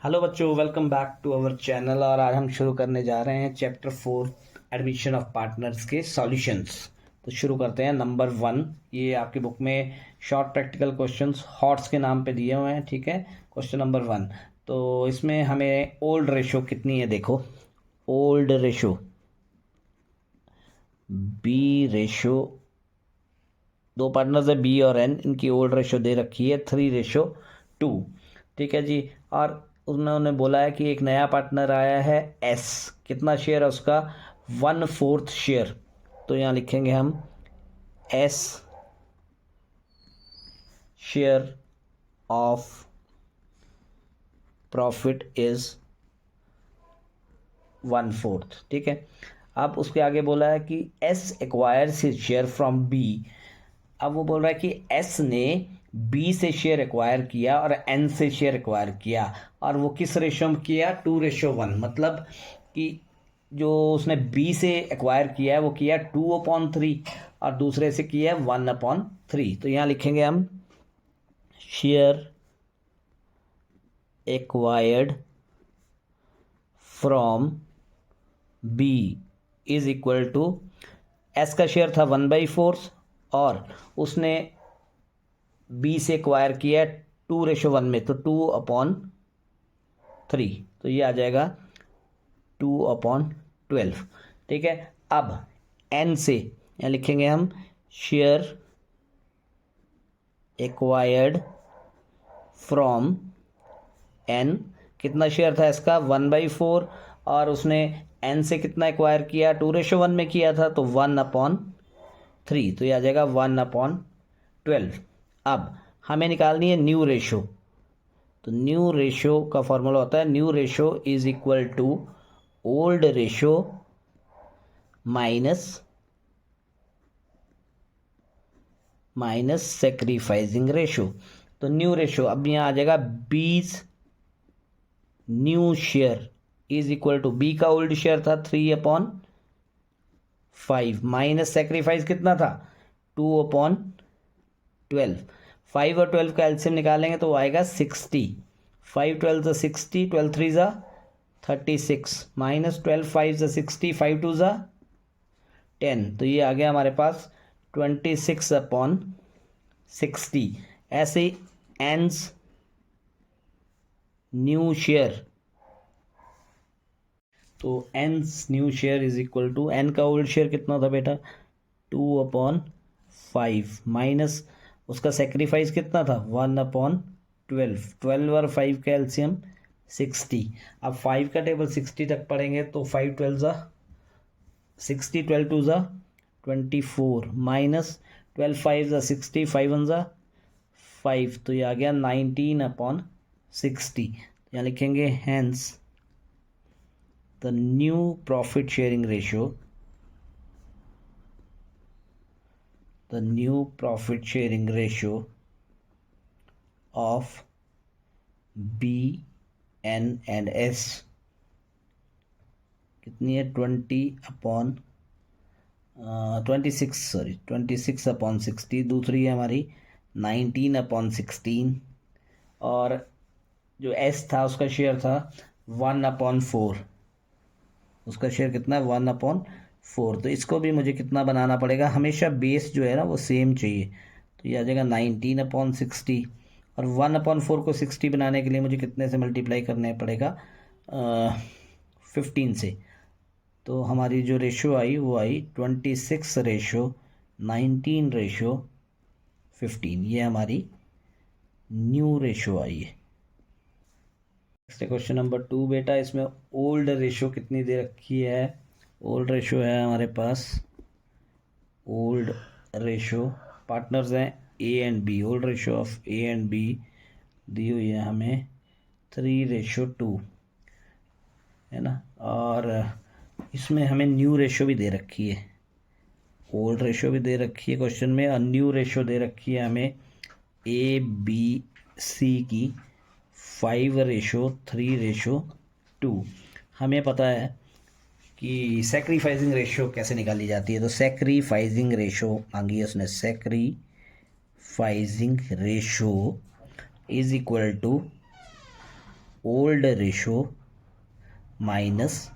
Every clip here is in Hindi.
हेलो बच्चों, welcome back to our channel. और आज हम शुरू करने जा रहे हैं चैप्टर 4 एडमिशन ऑफ पार्टनर्स के सॉल्यूशंस। तो शुरू करते हैं। नंबर 1, ये आपकी बुक में शॉर्ट प्रैक्टिकल क्वेश्चंस हॉट्स के नाम पे दिए हुए हैं। ठीक है, क्वेश्चन नंबर 1। तो इसमें हमें ओल्ड रेशो कितनी है, देखो। ओल्ड रेशो बी रेशो, दो पार्टनर्स है बी और एन, इनकी ओल्ड रेशो दे रखी है 3:2। ठीक है जी। और उन्होंने बोला है कि एक नया पार्टनर आया है एस, कितना शेयर है उसका, 1/4 शेयर। तो यहाँ लिखेंगे हम A's share of profit is 1/4। ठीक है। अब उसके आगे बोला है कि A's acquires his share from B. अब वो बोल रहा है कि एस ने बी से शेयर एक्वायर किया और एन से शेयर एक्वायर किया, और वो किस रेशो में किया, 2:1। मतलब कि जो उसने बी से एक्वायर किया है वो किया 2/3 और दूसरे से किया है 1/3। तो यहाँ लिखेंगे हम share acquired from B is equal to, A's का शेयर था 1/4 और उसने बी से एक्वायर किया 2:1 में, तो 2/3। तो ये आ जाएगा 2/12। ठीक है। अब एन से यहाँ लिखेंगे हम शेयर एक्वायर्ड फ्रॉम एन। कितना शेयर था इसका, 1/4, और उसने एन से कितना एक्वायर किया, 2:1 में किया था, तो 1/3। तो ये आ जाएगा 1/12। अब हमें निकालनी है न्यू रेशो। तो न्यू रेशो का फॉर्मूला होता है new ratio is equal to old ratio minus sacrificing ratio. तो न्यू रेशो अब यहाँ आ जाएगा B's new share is equal to, B का ओल्ड शेयर था 3/5 माइनस सेक्रीफाइस कितना था 2/12। 5 और 12 का एलसीएम निकालेंगे तो वो आएगा 60। 5 12 ज़ा 60, 12 3 ज़ा 36, माइनस 12 5 ज़ा 60, 5 2 ज़ा 10। तो ये आ गया हमारे पास 26/60। ऐसे ही एंस न्यू शेयर, तो N's new share is equal to, N का ओल्ड शेयर कितना था बेटा 2/5 माइनस उसका सेक्रीफाइस कितना था 1/12। 12 और 5 का एलसीएम 60। अब 5 का टेबल 60 तक पढ़ेंगे तो 5 12 ज़ा 60, 12 2 ज़ा 24, माइनस 12 5 ज़ा 60, 5 1 ज़ा 5। तो ये आ गया 19/60। यहाँ लिखेंगे hence the new profit sharing ratio, the new profit sharing ratio of B, N and S कितनी है 26/60। दूसरी है हमारी 19/16। और जो S था उसका शेयर था 1/4। उसका शेयर कितना है 1/4। तो इसको भी मुझे कितना बनाना पड़ेगा, हमेशा बेस जो है ना वो सेम चाहिए। तो ये आ जाएगा 19/60, और 1/4 को 60 बनाने के लिए मुझे कितने से मल्टीप्लाई करने पड़ेगा 15 से। तो हमारी जो रेशो आई वो आई 26:19:15। ये हमारी न्यू रेशो आई है। नेक्स्ट क्वेश्चन नंबर 2 बेटा, इसमें ओल्ड रेशो कितनी दे रखी है। ओल्ड रेशो है हमारे पास, ओल्ड रेशो पार्टनर्स हैं A and B. Old ratio of A and B दी हुई है हमें 3:2, है ना। और इसमें हमें न्यू रेशो भी दे रखी है, ओल्ड रेशो भी दे रखी है क्वेश्चन में, और न्यू रेशो दे रखी है हमें ए बी सी की 5:3:2। हमें पता है कि सेक्रीफाइसिंग रेशो कैसे निकाली जाती है। तो सेक्रीफाइसिंग रेशो मांगी है उसने, sacrificing ratio is equal to old ratio minus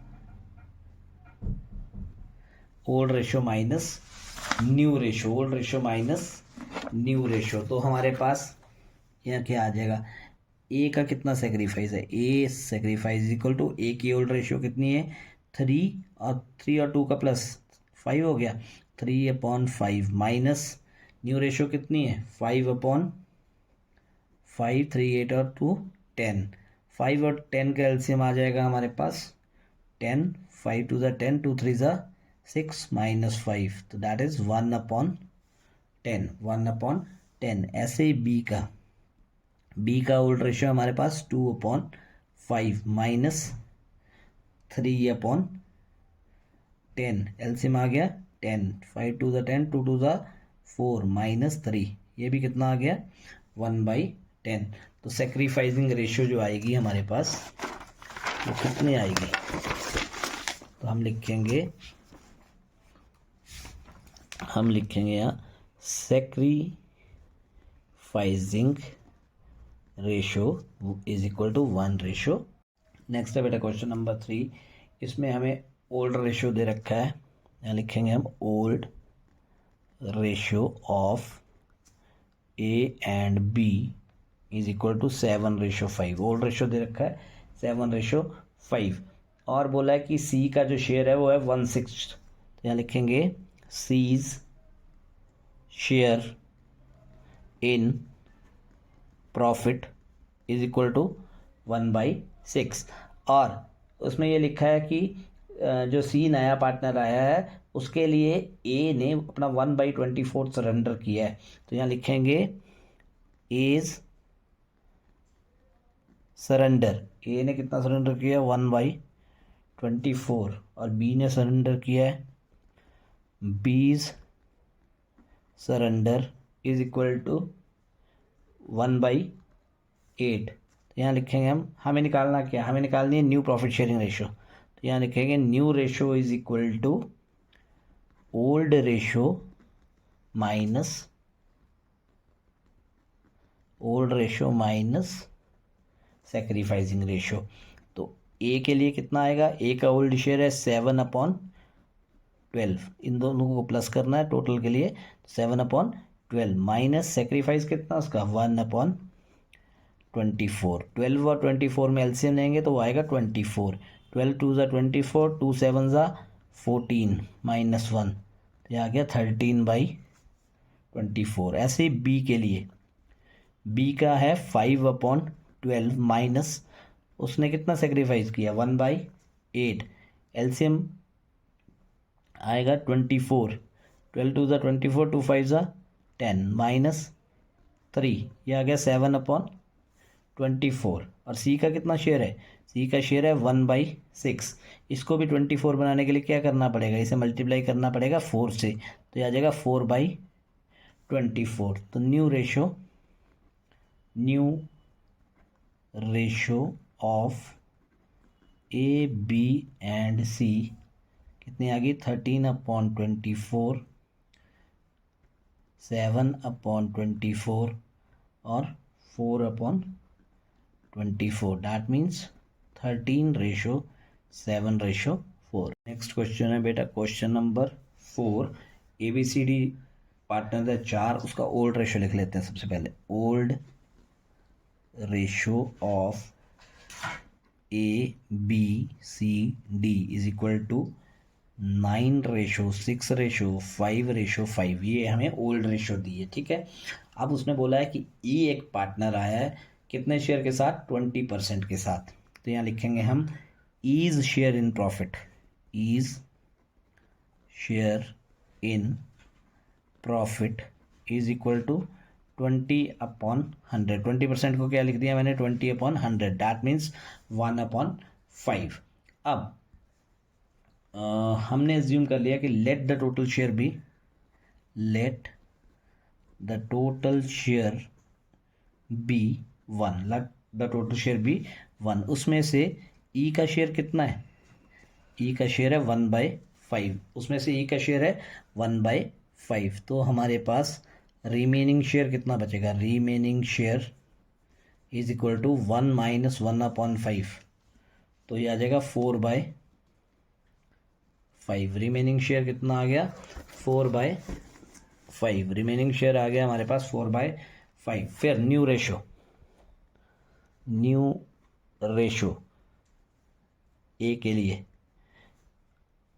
old ratio minus new ratio, old ratio minus new ratio. तो हमारे पास यहाँ क्या आ जाएगा, ए का कितना सेक्रीफाइस है, ए सेक्रीफाइस इक्वल टू ए की ओल्ड रेशो कितनी है 3, और 3 और 2 का प्लस 5 हो गया, 3/5 माइनस न्यू रेशो कितनी है 5/5, 3 8 और 2 10, 5 और 10 का एलसीएम आ जाएगा हमारे पास 10, 5 2 10, 2 3 6 माइनस 5, तो दैट इज 1/10, 1/10। ऐसे ही बी का ओल्ड रेशियो हमारे पास 2/5 माइनस 3/10, एलसीएम आ गया 10, 5 2 10, 2 2 4 माइनस 3, ये भी कितना आ गया 1/10। तो सेक्रीफाइसिंग रेशियो जो आएगी हमारे पास वो कितनी आएगी, तो हम लिखेंगे यहाँ sacrificing ratio is equal to 1/। Next है बेटा क्वेश्चन नंबर 3, इसमें हमें ओल्ड रेशो दे रखा है, यहाँ लिखेंगे हम old ratio of A and B is equal to 7/5। Old ratio दे रखा है 7/5, और बोला है कि सी का जो शेयर है वो है 1/6, तो यहाँ लिखेंगे C's share in profit is equal to 1/6, और उसमें ये लिखा है कि जो सी नया पार्टनर आया है उसके लिए ए ने अपना 1/24 सरेंडर किया है, तो यहाँ लिखेंगे एज सरेंडर, ए ने कितना सरेंडर किया 1/24, और बी ने सरेंडर किया है बीज सरेंडर इज इक्वल टू 1/8। तो यहाँ लिखेंगे हमें निकालना क्या, हमें निकालनी है न्यू प्रॉफिट शेयरिंग रेशो, तो यहाँ लिखेंगे new ratio is equal to old ratio minus sacrificing ratio. तो ए के लिए कितना आएगा, ए का ओल्ड शेयर है 7/12, इन दोनों को प्लस करना है टोटल के लिए 7/12 माइनस सेक्रीफाइस कितना उसका 1/24, 12 और 24 में एलसीएम लेंगे तो वो आएगा 24, 12 2 24, 2 7 14 माइनस 1, तो ये आ गया 13/24। ऐसे ही बी के लिए, बी का है 5/12 माइनस उसने कितना सेक्रीफाइस किया 1/8, एलसीएम आएगा 24, 12 2 24, 2 5 10 माइनस 3, ये आ गया 7/24, और सी का कितना शेयर है, सी का शेयर है 1/6, इसको भी 24 बनाने के लिए क्या करना पड़ेगा, इसे मल्टीप्लाई करना पड़ेगा 4 से, तो ये आ जाएगा 4/24। तो new ratio of A B and C कितनी आ गई 13/24, 7/24 और 4/24, दैट मीन्स 13/7/4। नेक्स्ट क्वेश्चन है बेटा क्वेश्चन नंबर 4, ABCD पार्टनर है 4, उसका ओल्ड रेशो लिख लेते हैं सबसे पहले, old ratio of ABCD is equal to 9/6/5/5, ये हमें ओल्ड रेशो दी है, ठीक है। अब उसने बोला है कि ई एक पार्टनर आया है कितने शेयर के साथ 20% के साथ, तो यहाँ लिखेंगे हम E's share in profit, E's share in profit is equal to 20/100, 20% को क्या लिख दिया मैंने 20/100, दैट मीन्स 1/5। अब हमने एज्यूम कर लिया कि let the total share be 1, उसमें से ई का शेयर कितना है, ई का शेयर है 1/5, उसमें से ई का शेयर है 1/5, तो हमारे पास रिमेनिंग शेयर कितना बचेगा, remaining share is equal to 1 minus 1/5, तो ये आ जाएगा 4/5। रिमेनिंग शेयर कितना आ गया? 4/5। रिमेनिंग शेयर आ गया हमारे पास 4/5। फिर न्यू रेशो ए के लिए,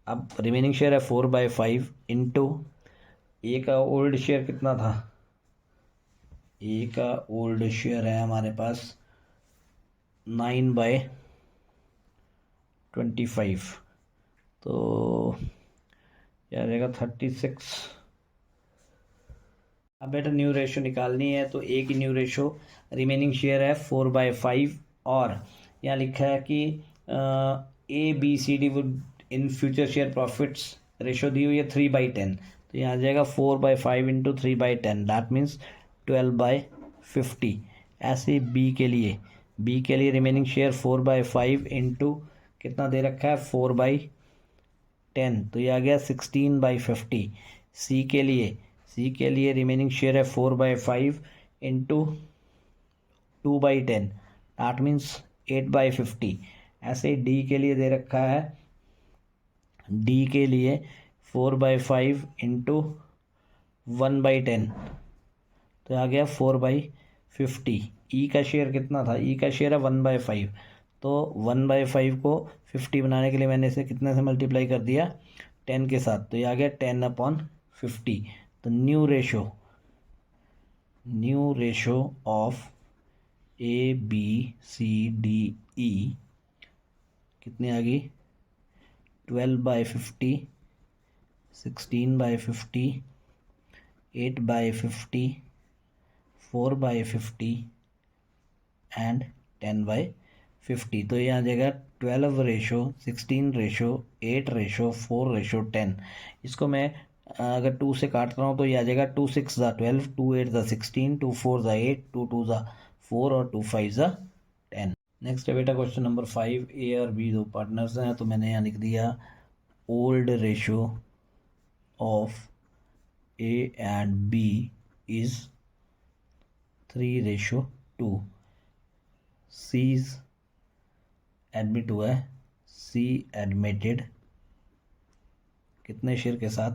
अब रिमेनिंग शेयर है 4/5 इंटू ए का ओल्ड शेयर कितना था? ए का ओल्ड शेयर है हमारे पास 9/25, तो क्या आ जाएगा? 36। अब बेटा न्यू रेशो निकालनी है, तो ए की न्यू रेशो, रिमेनिंग शेयर है 4/5 और यहाँ लिखा है कि ABCD would in future share profits, ratio दी हुई है 3/10, तो यहाँ आ जाएगा 4/5 इंटू 3/10, दैट मीन्स 12/50। ऐसे बी के लिए रिमेनिंग शेयर 4/5 इंटू कितना दे रखा है? 4/10, तो ये आ गया 16/50। सी के लिए रिमेनिंग शेयर है 4/5 इंटू 2/10, दैट मीन्स 8/50। ऐसे डी के लिए दे रखा है, डी के लिए 4/5 इंटू 1/10, तो आ गया 4/50। ई का शेयर कितना था? ई का शेयर है 1/5, तो 1/5 को 50 बनाने के लिए मैंने इसे कितने से मल्टीप्लाई कर दिया? 10 के साथ, तो ये आ गया 10/50। तो न्यू रेशो ऑफ ABCDE कितनी आ गई? 12/50, 16/50, 8/50, 4/50 एंड 10/50। तो ये आ जाएगा 12 रेशो 16 रेशो 8 रेशो 4 रेशो 10। इसको मैं अगर 2 से काट रहा हूँ तो ये आ जाएगा 2 6 ज़ा 12, 2 8 ज़ा 16, 2 4 ज़ा 8, 2 2 ज़ा 4 और 2 5 ज़ा 10। नेक्स्ट है बेटा क्वेश्चन नंबर 5। ए और बी दो पार्टनर्स हैं, तो मैंने यहाँ लिख दिया old ratio of A and B is 3:2। C's admit हुआ है, सी एडमिटेड कितने शेयर के साथ?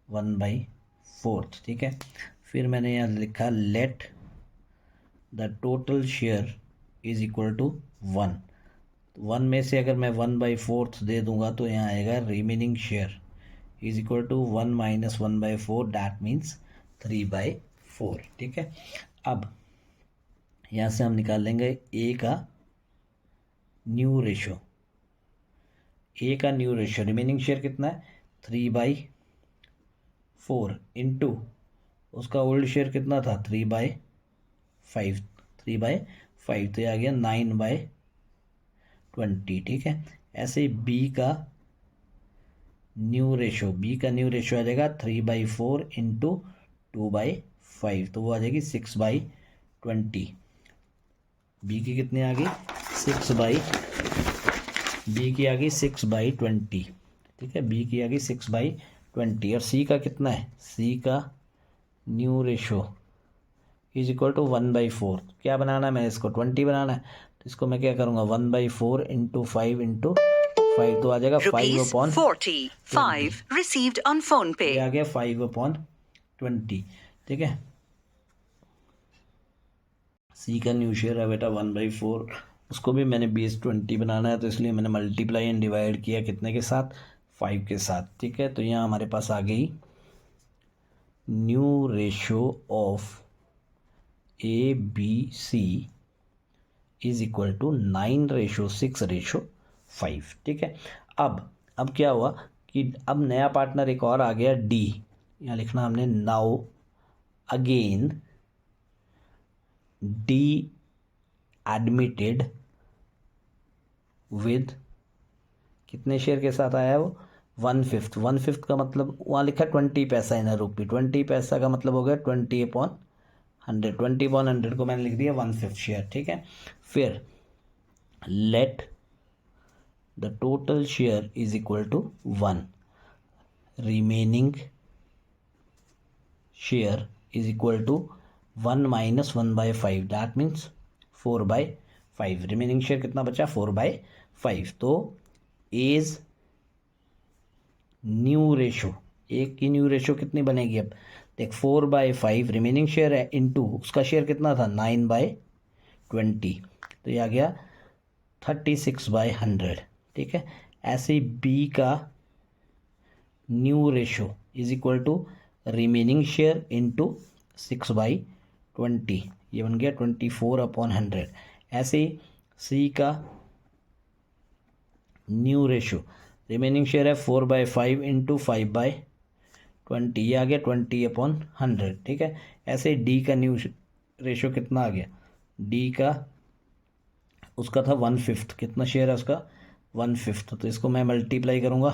1/4, ठीक है। फिर मैंने यहाँ लिखा let the total share is equal to 1। 1 में से अगर मैं 1/4 दे दूंगा तो यहाँ आएगा remaining share is equal to 1 minus 1/4, that means 3/4, ठीक है। अब यहाँ से हम निकाल लेंगे ए का न्यू रेशो। ए का न्यू रेशो रिमेनिंग शेयर कितना है? 3/4 इंटू उसका ओल्ड शेयर कितना था? 3/5, तो ये आ गया 9/20, ठीक है। ऐसे बी का न्यू रेशो आ जाएगा 3/4 इंटू 2/5, तो वो आ जाएगी 6/20। बी की कितनी आ गई? 6/20, ठीक है। बी की आ गई 6/20। और सी का कितना है? सी का new ratio is equal to 1/4। क्या बनाना है? मैं इसको 20 बनाना है, तो इसको मैं क्या करूँगा? 1/4 इंटू 5 इंटू 5, तो आ जाएगा 5/45 received on phone पे। आ गया 5/20, ठीक है। सी का न्यू शेयर है बेटा 1/4, उसको भी मैंने बेस 20 बनाना है, तो इसलिए मैंने मल्टीप्लाई एंड डिवाइड किया कितने के साथ? 5 के साथ, ठीक है। तो यहाँ हमारे पास आ गई new ratio of ABC is equal to 9:6:5, ठीक है। अब क्या हुआ कि अब नया पार्टनर एक और आ गया डी, यहाँ लिखना हमने now again D admitted with कितने शेयर के साथ आया? वो 1/5। 1/5 का मतलब वहाँ लिखा 20 पैसा इन रुपी, 20 पैसा का मतलब हो गया 20/100। 20/100 को मैंने लिख दिया 1/5 शेयर, ठीक है। फिर let the total share is equal to 1, remaining share is equal to 1 minus 1/5, that means 4/5, remaining share कितना बचा 4/5। तो एज न्यू रेशो, एक की न्यू रेशो कितनी बनेगी, अब देख 4/5 रिमेनिंग शेयर है इंटू उसका शेयर कितना था 9/20, तो ये आ गया 36/100, ठीक है। ऐसे ही बी का new ratio is equal to remaining share into 6/20, ये बन गया 24/100। ऐसे ही सी का न्यू रेशो, रिमेनिंग शेयर है 4/5 इंटू 5/20, ये आ गया 20/100, ठीक है। ऐसे ही डी का न्यू रेशो कितना आ गया, डी का उसका था 1/5, कितना शेयर है उसका 1/5, तो इसको मैं मल्टीप्लाई करूँगा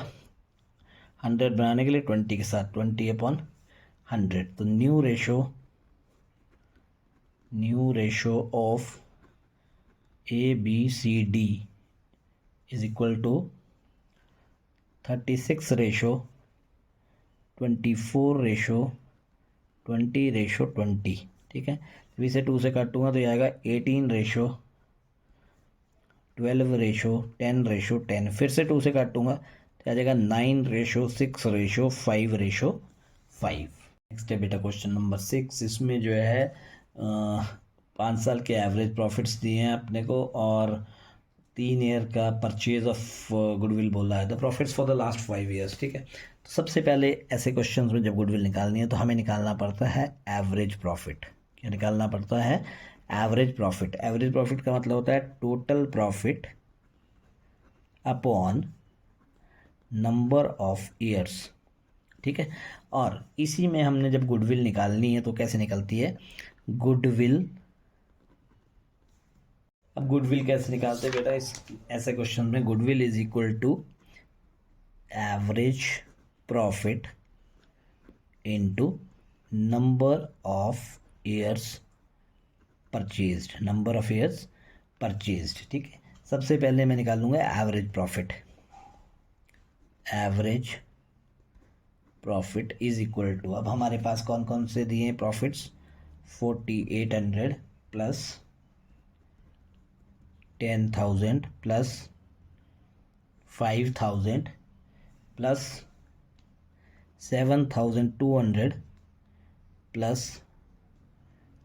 100 बनाने के लिए 20 के साथ, 20/100। तो new ratio of ABCD is equal to 36/24/20/20, ठीक है। तो इसे 2 से काटूंगा तो ये आएगा 18/12/10/10, फिर से 2 से काटूंगा तो आ जाएगा 9/6/5/5। नेक्स्ट है बेटा क्वेश्चन नंबर 6, इसमें जो है 5 साल के एवरेज प्रॉफिट्स दिए हैं अपने को और 3 ईयर का परचेज ऑफ गुडविल बोला है, the profits for the last 5 years, ठीक है। तो सबसे पहले ऐसे क्वेश्चंस में जब गुडविल निकालनी है तो हमें निकालना पड़ता है एवरेज प्रॉफिट। क्या निकालना पड़ता है, एवरेज प्रॉफिट। एवरेज प्रॉफिट का मतलब होता है total profit upon number of years, ठीक है। और इसी में हमने जब गुडविल निकालनी है तो कैसे निकलती है गुडविल। अब गुडविल कैसे निकालते हैं बेटा, इस ऐसे क्वेश्चन में goodwill is equal to average profit into number of years purchased, number of years purchased, ठीक है। सबसे पहले मैं निकालूंगा average profit. Average profit is equal to, अब हमारे पास कौन कौन से दिए profits, 4800 plus 10,000 plus 5,000 plus 7,200 plus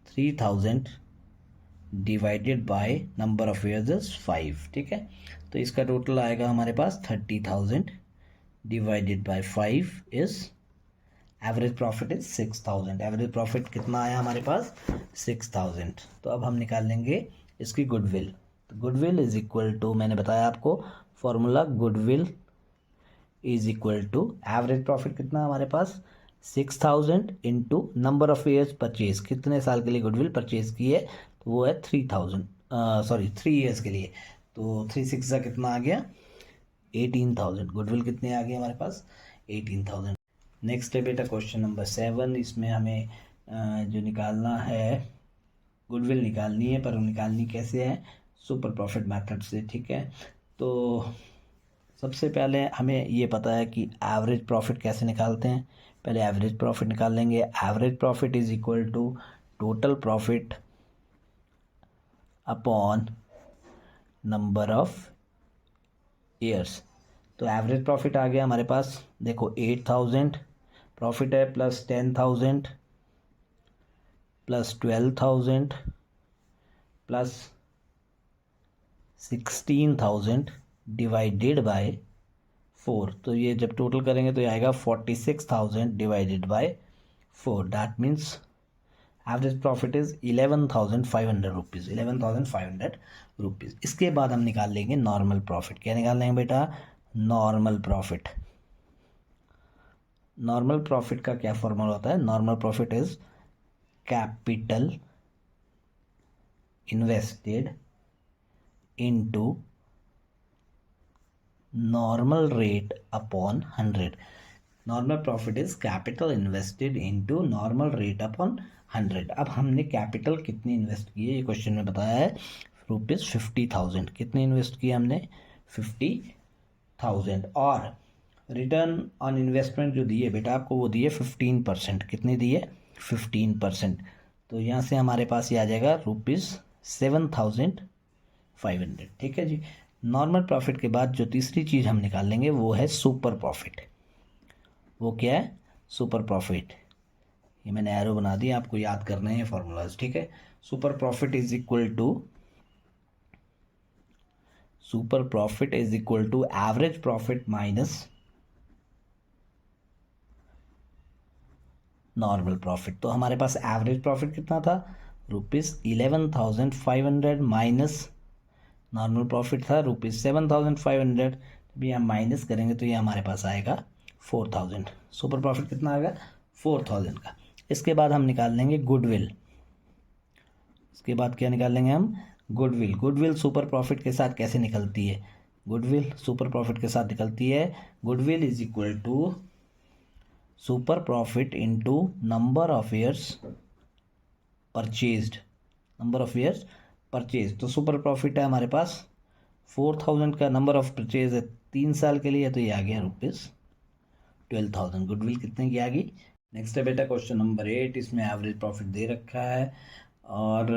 3,000 divided by number of years is 5, ठीक है। तो इसका टोटल आएगा हमारे पास 30,000 divided by 5 is average profit is 6,000। Average profit कितना आया हमारे पास 6,000। तो अब हम निकाल लेंगे इसकी गुडविल। तो गुडविल इज इक्वल टू, मैंने बताया आपको formula, goodwill is equal to average profit कितना हमारे पास 6,000 into number of years purchase, कितने साल के लिए गुडविल परचेज की है तो वो है 3,000, 3 ईयर्स के लिए। तो 3 6 का कितना आ गया 18,000। गुडविल कितने आ गए हमारे पास 18,000। नेक्स्ट है बेटा क्वेश्चन नंबर 7, इसमें हमें जो निकालना है गुडविल निकालनी है, पर निकालनी कैसे है, सुपर प्रॉफिट मेथड से, ठीक है। तो सबसे पहले हमें ये पता है कि एवरेज प्रॉफिट कैसे निकालते हैं। पहले एवरेज प्रॉफिट निकाल लेंगे। Average profit is equal to total profit upon number of years. तो एवरेज प्रॉफिट आ गया हमारे पास, देखो 8,000 प्रॉफिट है plus 10,000 plus 12,000 plus 16,000 divided by 4। तो ये जब टोटल करेंगे तो ये आएगा 46,000 divided by 4। That means average profit is 11,500 rupees, 11,500 rupees. इसके बाद हम निकाल लेंगे नॉर्मल प्रॉफिट। क्या निकाल लेंगे बेटा, नॉर्मल प्रॉफिट। नॉर्मल प्रॉफिट का क्या फॉर्मूला होता है, normal profit is capital invested into normal rate upon 100। Normal profit is capital invested into normal rate upon 100। अब हमने कैपिटल कितनी इन्वेस्ट की है, ये क्वेश्चन में बताया है रुपीज़ 50,000। कितने इन्वेस्ट किए हमने 50,000। और रिटर्न ऑन इन्वेस्टमेंट जो दिए बेटा आपको, वो दिए 15%। कितने दिए 15%। तो यहाँ से हमारे पास ये आ जाएगा रुपीज़ 7,500। ठीक है जी। नॉर्मल प्रॉफिट के बाद जो तीसरी चीज़ हम निकाल लेंगे वो है सुपर प्रॉफिट। वो क्या है? Super profit. ये मैंने एरो बना दिया, आपको याद करने हैं फॉर्मूलाज। ठीक है। Super profit is equal to average profit minus normal profit. तो हमारे पास एवरेज प्रॉफिट कितना था? ₹11,500 माइनस नॉर्मल प्रॉफिट था ₹7,500। जब ये हम माइनस करेंगे तो ये हमारे पास आएगा 4,000। सुपर प्रॉफिट कितना आएगा? 4,000 का। इसके बाद हम निकाल लेंगे गुडविल। इसके बाद क्या निकाल लेंगे हम? गुडविल। गुडविल सुपर प्रॉफिट के साथ कैसे निकलती है? गुडविल सुपर प्रॉफिट के साथ निकलती है, goodwill is equal to super profit into number of years purchased. Number of years purchase. तो सुपर प्रॉफिट है हमारे पास 4,000 का, नंबर ऑफ परचेज है 3 साल के लिए, तो ये आ गया ₹12,000। गुडविल कितने की आ गई? नेक्स्ट है बेटा क्वेश्चन नंबर 8। इसमें एवरेज प्रॉफिट दे रखा है और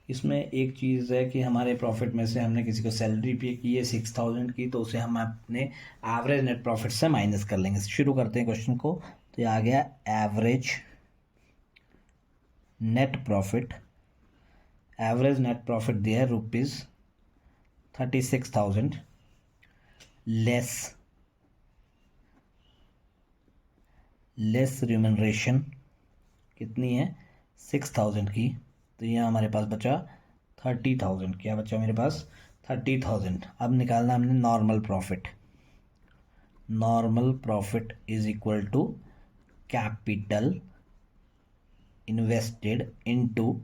इसमें एक चीज़ है कि हमारे प्रॉफिट में से हमने किसी को सैलरी पे की है 6,000 की, तो उसे हम अपने एवरेज नेट प्रॉफिट से माइनस कर लेंगे। शुरू करते हैं क्वेश्चन को। तो ये आ गया average net profit. Average net profit दिया है ₹36,000 लेस रिम्यूनरेशन कितनी है? 6,000 की। तो ये हमारे पास बचा 30,000। क्या बचा मेरे पास? 30,000। अब निकालना हमने normal profit. Normal profit is equal to capital invested into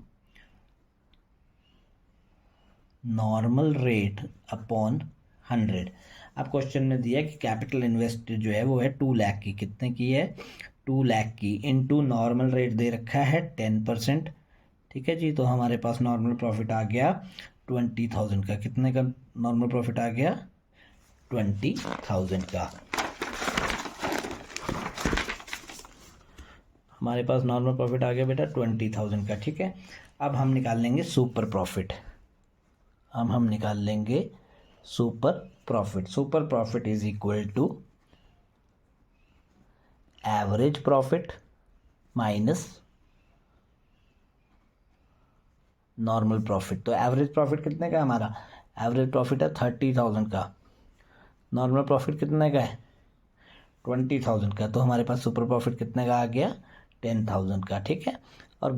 normal rate upon 100। अब क्वेश्चन में दिया कि कैपिटल इन्वेस्टेड जो है वो है 2 लाख की। कितने की है? 2 लाख की। इनटू नॉर्मल रेट दे रखा है 10%। ठीक है जी। तो हमारे पास नॉर्मल प्रॉफिट आ गया 20,000 का। कितने का नॉर्मल प्रॉफिट आ गया? 20,000 का। हमारे पास नॉर्मल प्रॉफिट आ गया बेटा 20,000 का। ठीक है। अब हम निकाल लेंगे सुपर प्रॉफिट। हम निकाल लेंगे super profit. Super profit is equal to average profit minus normal profit. तो एवरेज प्रॉफिट कितने का है हमारा? एवरेज प्रॉफिट है 30,000 का। नॉर्मल प्रॉफिट कितने का है? 20,000 का। तो हमारे पास सुपर प्रॉफिट कितने का आ गया? 10,000 का। ठीक है। और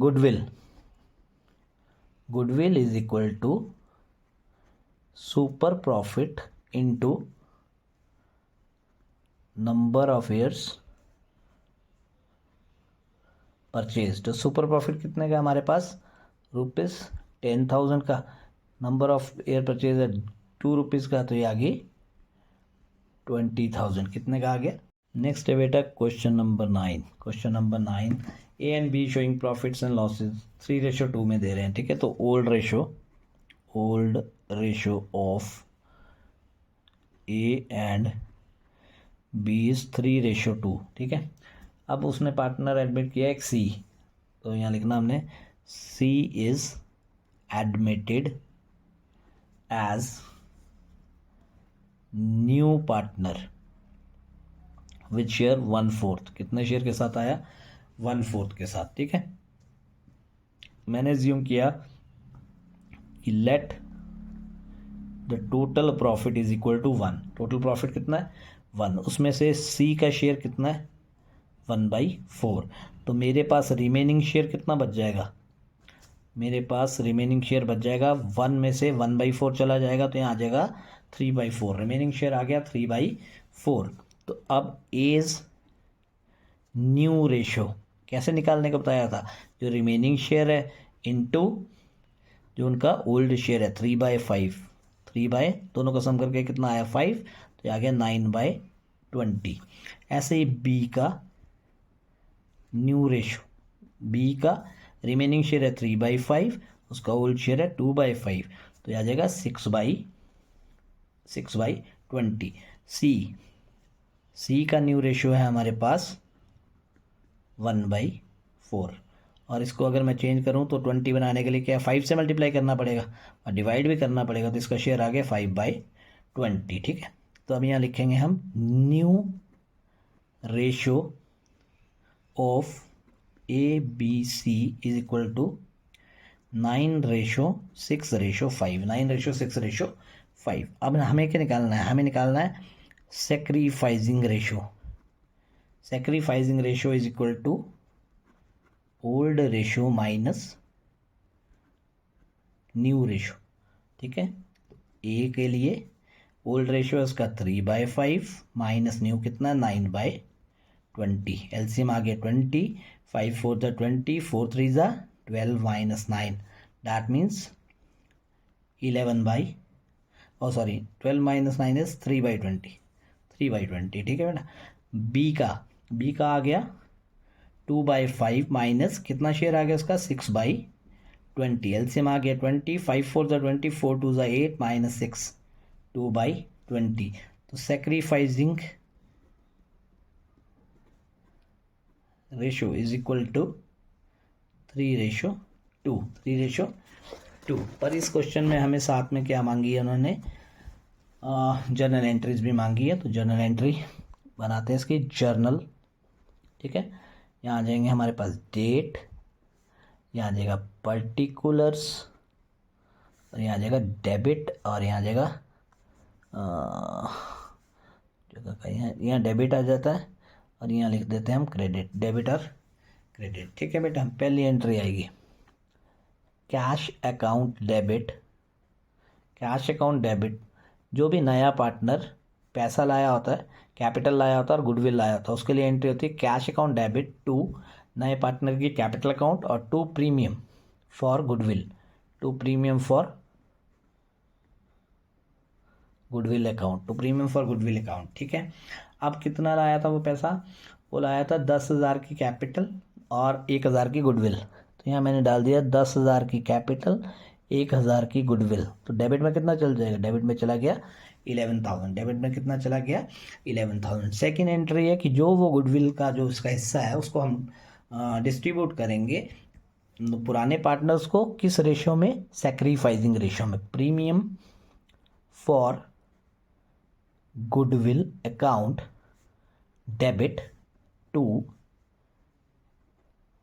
goodwill is equal to super profit into number of years purchase. तो सुपर प्रॉफिट कितने का हमारे पास? ₹10,000 का। नंबर ऑफ ईयर परचेज है ₹2 का। तो ये आ गई 20,000। कितने का आ गया? नेक्स्ट है बेटा question number 9। Question number 9, A and B showing profits and losses 3:2 में दे रहे हैं। ठीक है। तो old ratio of A and B is 3:2। ठीक है। अब उसने पार्टनर एडमिट किया एक सी। तो यहाँ लिखना हमने C is admitted as new partner with share 1/4। कितने शेयर के साथ आया? 1/4 के साथ। ठीक है। मैंने एज्यूम किया कि let the total profit is equal to 1। Total profit कितना है? 1। उसमें से सी का शेयर कितना है? 1/4। तो मेरे पास रिमेनिंग शेयर कितना बच जाएगा? मेरे पास रिमेनिंग शेयर बच जाएगा 1 में से 1/4 चला जाएगा, तो यहाँ आ जाएगा 3/4। रिमेनिंग शेयर आ गया 3/4। तो अब एज न्यू रेशो कैसे निकालने का बताया था? जो रिमेनिंग शेयर है इनटू जो उनका ओल्ड शेयर है 3/5। 3 दोनों का सम करके कितना आया? 5। तो आ गया 9/20। ऐसे ही बी का न्यू रेशो, बी का रिमेनिंग शेयर है 3/5, उसका ओल्ड शेयर है 2/5, तो आ जाएगा 6/20। सी का न्यू रेशियो है हमारे पास 1/4 और इसको अगर मैं चेंज करूँ तो 20 बनाने के लिए क्या 5 से मल्टीप्लाई करना पड़ेगा और डिवाइड भी करना पड़ेगा, तो इसका शेयर आ गया 5/20। ठीक है, तो अब यहाँ लिखेंगे हम new ratio of ABC is equal to 9:6:5। 9:6:5। अब हमें क्या निकालना है, हमें निकालना है sacrificing ratio. Sacrificing ratio is equal to old ratio minus new ratio. ठीक है, ए के लिए ओल्ड रेशो है उसका 3/5 माइनस न्यू कितना 9/20। एलसीएम आ गया 20, 5 4 20, 4 3 12 minus 9, that means 12 minus 9 is 3/20। 3/20। ठीक है बेटा। बी का आ गया 2/5 माइनस कितना शेयर आ गया उसका 6/20। एलसीएम आ गया 20, 5 4 20, 4 2 8 माइनस 6, 2/20। तो sacrificing ratio is equal to 3:2। पर इस क्वेश्चन में हमें साथ में क्या मांगी है उन्होंने, जर्नल एंट्रीज भी मांगी है। तो जर्नल एंट्री बनाते हैं इसकी जर्नल। ठीक है, यहाँ आ जाएंगे हमारे पास डेट, यहाँ आ जाएगा पर्टिकुलर्स, और यहाँ आ जाएगा डेबिट, और यहाँ आ जाएगा जगह का यहाँ डेबिट आ जाता है, और यहाँ लिख देते हैं हम क्रेडिट, डेबिट और क्रेडिट। ठीक है बेटा, पहली एंट्री आएगी cash account debit. Cash account debit, जो भी नया पार्टनर पैसा लाया होता है, कैपिटल लाया होता है और गुडविल लाया होता है, उसके लिए एंट्री होती है कैश अकाउंट डेबिट टू नए पार्टनर की कैपिटल अकाउंट और to premium for goodwill, to premium for goodwill account. ठीक है, अब कितना लाया था वो पैसा, वो लाया था 10,000 की कैपिटल और 1,000 की गुडविल। तो यहाँ मैंने डाल दिया 10,000 की कैपिटल, 1,000 की गुडविल। तो डेबिट में कितना चल जाएगा, डेबिट में चला गया 11,000। डेबिट में कितना चला गया 11,000। सेकेंड एंट्री है कि जो वो गुडविल का जो उसका हिस्सा है उसको हम डिस्ट्रीब्यूट करेंगे पुराने पार्टनर्स को, किस रेशो में, सेक्रीफाइसिंग रेशो में। Premium for goodwill account debit to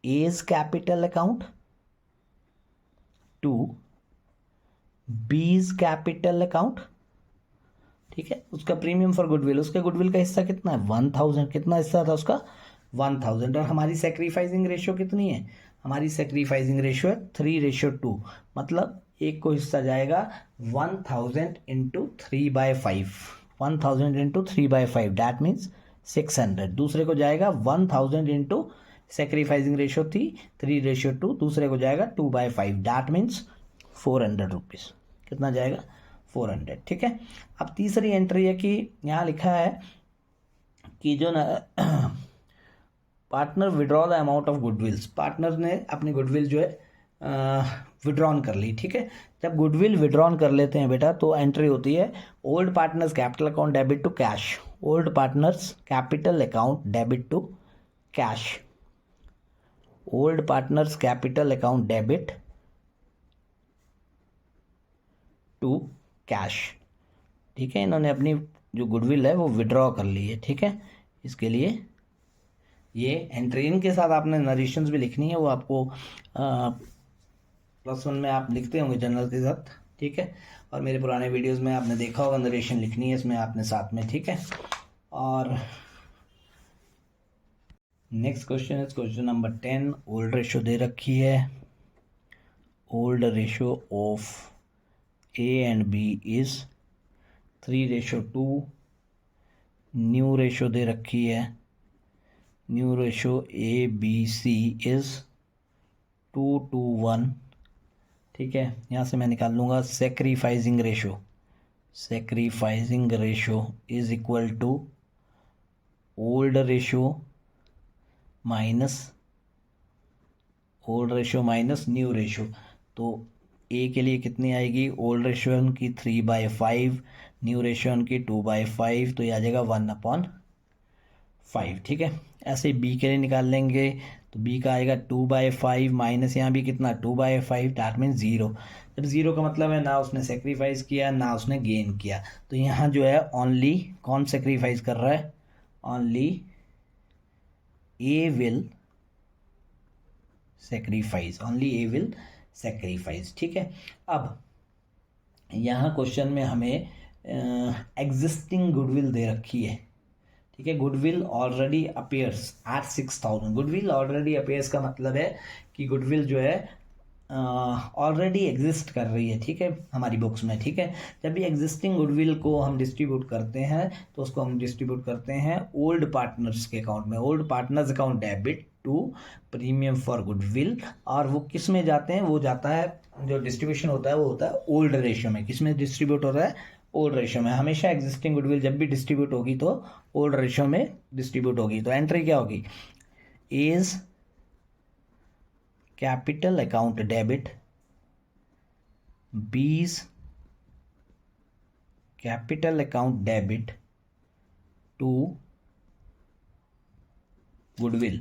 A's capital account to B's capital account. ठीक है, उसका प्रीमियम फॉर गुडविल, उसके गुडविल का हिस्सा कितना है 1,000। कितना हिस्सा था उसका 1,000। और हमारी सेक्रीफाइसिंग रेशियो कितनी है, हमारी सेक्रीफाइसिंग रेशियो है 3:2। मतलब एक को हिस्सा जाएगा 1,000 इंटू 3/5, 1,000 इंटू 3/5, डैट मीन्स 600। दूसरे को जाएगा 1,000 इंटू सेक्रीफाइसिंग रेशियो थी 3:2, दूसरे को जाएगा 2/5, डैट मीन्स 400 रुपीज़। कितना जाएगा 400। ठीक है, अब तीसरी एंट्री है कि यहाँ लिखा है कि जो ना partner withdraw the amount of गुडविल्स, partner ने अपनी गुडविल जो है विड्रॉन कर ली। ठीक है, जब गुडविल विड्रॉन कर लेते हैं बेटा तो एंट्री होती है old partners capital account debit to cash. Old partners capital account debit to cash, old partners capital account debit to cash. ठीक है, इन्होंने अपनी जो गुडविल है वो विड्रॉ कर ली है। ठीक है, इसके लिए ये एंट्री, इनके साथ आपने नरेशंस भी लिखनी है, वो आपको +1 में आप लिखते होंगे जनरल के साथ। ठीक है, और मेरे पुराने वीडियोस में आपने देखा होगा नरेशन लिखनी है इसमें आपने साथ में। ठीक है, और नेक्स्ट क्वेश्चन है क्वेश्चन नंबर 10। ओल्ड रेशो दे रखी है, old ratio of A and B is 3:2। New ratio दे रखी है, न्यू रेशो ABC इज 2:1। ठीक है, यहाँ से मैं निकाल लूँगा sacrificing ratio. Sacrificing ratio is equal to old ratio minus new ratio. तो ए के लिए कितनी आएगी, ओल्ड रेशियो की 3/5, न्यू रेशियो की 2/5, तो ये आ जाएगा 1/5। ठीक है, ऐसे बी के लिए निकाल लेंगे तो बी का आएगा 2/5 माइनस यहाँ भी कितना 2/5, दैट मीन 0। जब 0 का मतलब है ना उसने सेक्रीफाइस किया ना उसने गेन किया, तो यहाँ जो है ओनली कौन सेक्रीफाइस कर रहा है, only A will sacrifice, only A will sacrifice. ठीक है, अब यहाँ क्वेश्चन में हमें एग्जिस्टिंग गुडविल दे रखी है। ठीक है, goodwill already appears at 6000। Goodwill already appears का मतलब है कि गुडविल जो है ऑलरेडी एग्जिस्ट कर रही है। ठीक है, हमारी बुक्स में। ठीक है, जब भी एग्जिस्टिंग गुडविल को हम डिस्ट्रीब्यूट करते हैं तो उसको हम डिस्ट्रीब्यूट करते हैं ओल्ड पार्टनर्स के अकाउंट में। Old partners account debit to premium for goodwill, और वो किस में जाते हैं, वो जाता है, जो डिस्ट्रीब्यूशन होता है वो होता है ओल्ड रेशियो में। किस में डिस्ट्रीब्यूट हो रहा है, ओल्ड रेशियो में। हमेशा एग्जिस्टिंग गुडविल जब भी डिस्ट्रीब्यूट होगी तो ओल्ड रेशियो में डिस्ट्रीब्यूट होगी। तो एंट्री क्या होगी, A's capital account debit, B's capital account debit to goodwill.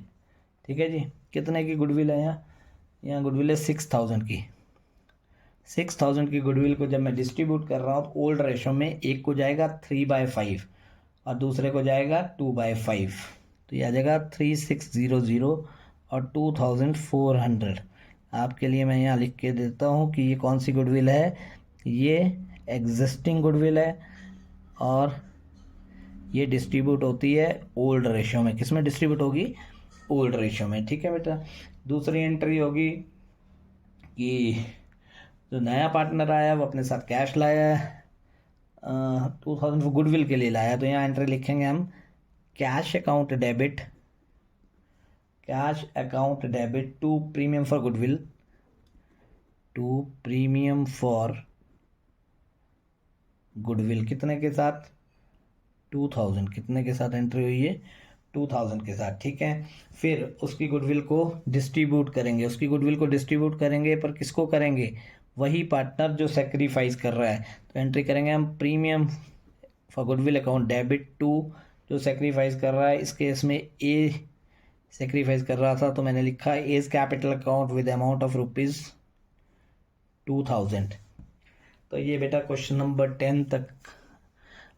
ठीक है जी, कितने की गुडविल है यहाँ गुडविल है 6000 की। 6000 की गुडविल को जब मैं डिस्ट्रीब्यूट कर रहा हूँ तो ओल्ड रेशो में एक को जाएगा 3/5 और दूसरे को जाएगा 2/5, तो ये आ जाएगा 3600 और 2400। आपके लिए मैं यहाँ लिख के देता हूँ कि ये कौन सी गुडविल है, ये एग्जिस्टिंग गुडविल है और ये डिस्ट्रीब्यूट होती है ओल्ड रेशो में। किस में डिस्ट्रीब्यूट होगी, ओल्ड रेशो में। ठीक है बेटा, दूसरी एंट्री होगी कि जो नया पार्टनर आया वो अपने साथ कैश लाया है, 2000 गुडविल के लिए लाया, तो यहाँ एंट्री लिखेंगे हम cash account debit, cash account debit to premium for goodwill, to premium for goodwill. कितने के साथ, 2000। कितने के साथ एंट्री हुई है, 2000 के साथ। ठीक है, फिर उसकी गुडविल को डिस्ट्रीब्यूट करेंगे, उसकी गुडविल को डिस्ट्रीब्यूट करेंगे, पर किसको करेंगे, वही पार्टनर जो सेक्रीफाइस कर रहा है। तो एंट्री करेंगे हम premium for goodwill account debit to जो सेक्रीफाइस कर रहा है। इस केस में ए सेक्रीफाइस कर रहा था, तो मैंने लिखा as capital account with amount of ₹2000। तो ये बेटा क्वेश्चन नंबर 10 तक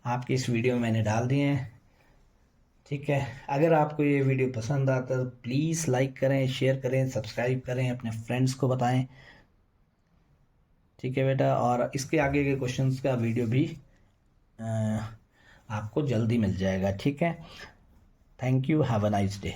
आपकी इस वीडियो में मैंने डाल दिए हैं। ठीक है, अगर आपको ये वीडियो पसंद आता है तो प्लीज़ लाइक करें, शेयर करें, सब्सक्राइब करें, अपने फ्रेंड्स को बताएं। ठीक है बेटा, और इसके आगे के क्वेश्चंस का वीडियो भी आपको जल्दी मिल जाएगा। ठीक है, thank you, have a nice day.